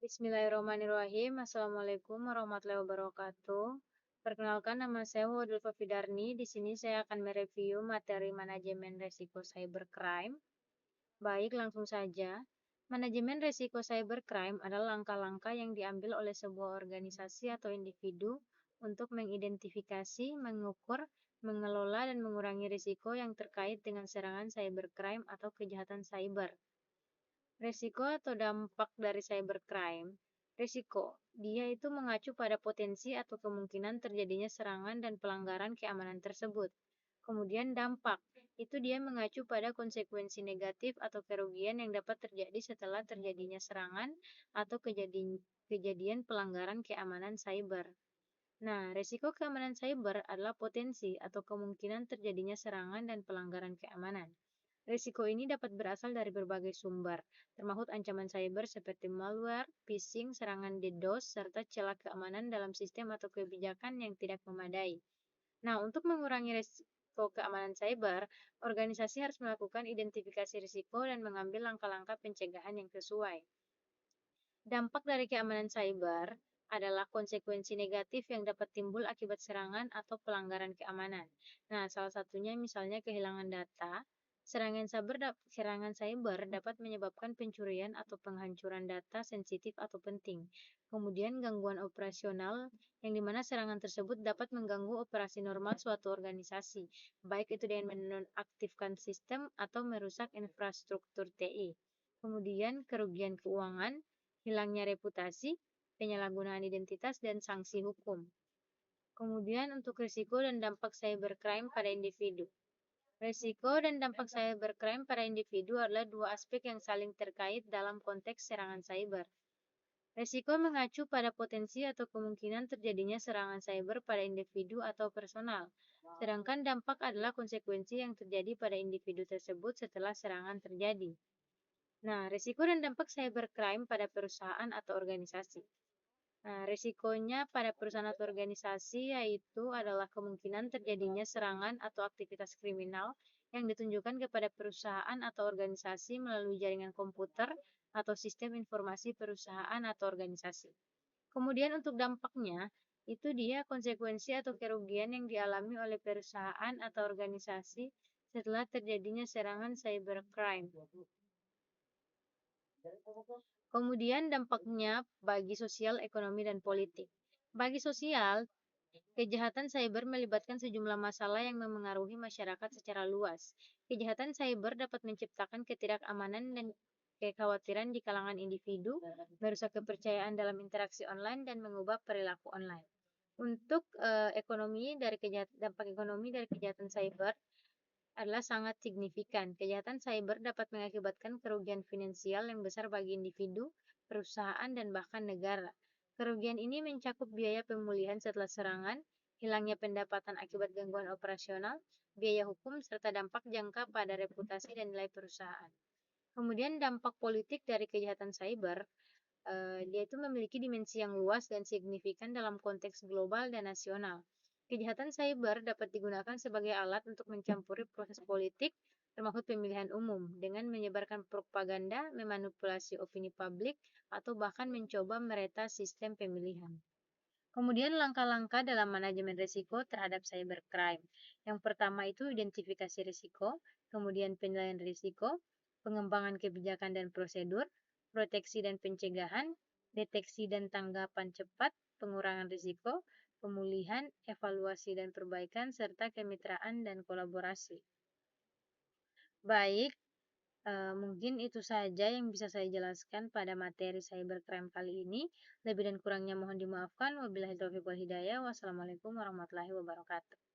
Bismillahirrahmanirrahim. Assalamualaikum warahmatullahi wabarakatuh. Perkenalkan, nama saya Wadulfa Fidarni. Di sini saya akan mereview materi manajemen resiko cybercrime. Baik, langsung saja. Manajemen resiko cybercrime adalah langkah-langkah yang diambil oleh sebuah organisasi atau individu untuk mengidentifikasi, mengukur, mengelola, dan mengurangi risiko yang terkait dengan serangan cybercrime atau kejahatan cyber. Resiko atau dampak dari cybercrime. Risiko, dia itu mengacu pada potensi atau kemungkinan terjadinya serangan dan pelanggaran keamanan tersebut. Kemudian dampak, itu dia mengacu pada konsekuensi negatif atau kerugian yang dapat terjadi setelah terjadinya serangan atau kejadian pelanggaran keamanan cyber. Nah, risiko keamanan cyber adalah potensi atau kemungkinan terjadinya serangan dan pelanggaran keamanan. Risiko ini dapat berasal dari berbagai sumber, termasuk ancaman cyber seperti malware, phishing, serangan DDoS, serta celah keamanan dalam sistem atau kebijakan yang tidak memadai. Nah, untuk mengurangi risiko keamanan cyber, organisasi harus melakukan identifikasi risiko dan mengambil langkah-langkah pencegahan yang sesuai. Dampak dari keamanan cyber adalah konsekuensi negatif yang dapat timbul akibat serangan atau pelanggaran keamanan. Nah, salah satunya misalnya kehilangan data. Serangan cyber dapat menyebabkan pencurian atau penghancuran data sensitif atau penting. Kemudian gangguan operasional, yang dimana serangan tersebut dapat mengganggu operasi normal suatu organisasi, baik itu dengan menonaktifkan sistem atau merusak infrastruktur TI. Kemudian kerugian keuangan, hilangnya reputasi, penyalahgunaan identitas, dan sanksi hukum. Kemudian untuk risiko dan dampak cybercrime pada individu. Risiko dan dampak cybercrime pada individu adalah dua aspek yang saling terkait dalam konteks serangan cyber. Risiko mengacu pada potensi atau kemungkinan terjadinya serangan cyber pada individu atau personal, sedangkan dampak adalah konsekuensi yang terjadi pada individu tersebut setelah serangan terjadi. Nah, risiko dan dampak cybercrime pada perusahaan atau organisasi. Nah, risikonya pada perusahaan atau organisasi yaitu adalah kemungkinan terjadinya serangan atau aktivitas kriminal yang ditunjukkan kepada perusahaan atau organisasi melalui jaringan komputer atau sistem informasi perusahaan atau organisasi. Kemudian untuk dampaknya, itu dia konsekuensi atau kerugian yang dialami oleh perusahaan atau organisasi setelah terjadinya serangan cybercrime. Kemudian dampaknya bagi sosial, ekonomi, dan politik. Bagi sosial, kejahatan cyber melibatkan sejumlah masalah yang memengaruhi masyarakat secara luas. Kejahatan cyber dapat menciptakan ketidakamanan dan kekhawatiran di kalangan individu, merusak kepercayaan dalam interaksi online, dan mengubah perilaku online. Untuk dampak ekonomi dari kejahatan cyber adalah sangat signifikan. Kejahatan cyber dapat mengakibatkan kerugian finansial yang besar bagi individu, perusahaan, dan bahkan negara. Kerugian ini mencakup biaya pemulihan setelah serangan, hilangnya pendapatan akibat gangguan operasional, biaya hukum, serta dampak jangka pada reputasi dan nilai perusahaan. Kemudian dampak politik dari kejahatan cyber, dia itu memiliki dimensi yang luas dan signifikan dalam konteks global dan nasional. Kejahatan cyber dapat digunakan sebagai alat untuk mencampuri proses politik, termasuk pemilihan umum, dengan menyebarkan propaganda, memanipulasi opini publik, atau bahkan mencoba meretas sistem pemilihan. Kemudian langkah-langkah dalam manajemen risiko terhadap cybercrime. Yang pertama itu identifikasi risiko, kemudian penilaian risiko, pengembangan kebijakan dan prosedur, proteksi dan pencegahan, deteksi dan tanggapan cepat, pengurangan risiko, pemulihan, evaluasi dan perbaikan, serta kemitraan dan kolaborasi. Baik, mungkin itu saja yang bisa saya jelaskan pada materi cybercrime kali ini. Lebih dan kurangnya mohon dimaafkan. Wabillahi taufiq wal hidayah. Wassalamualaikum warahmatullahi wabarakatuh.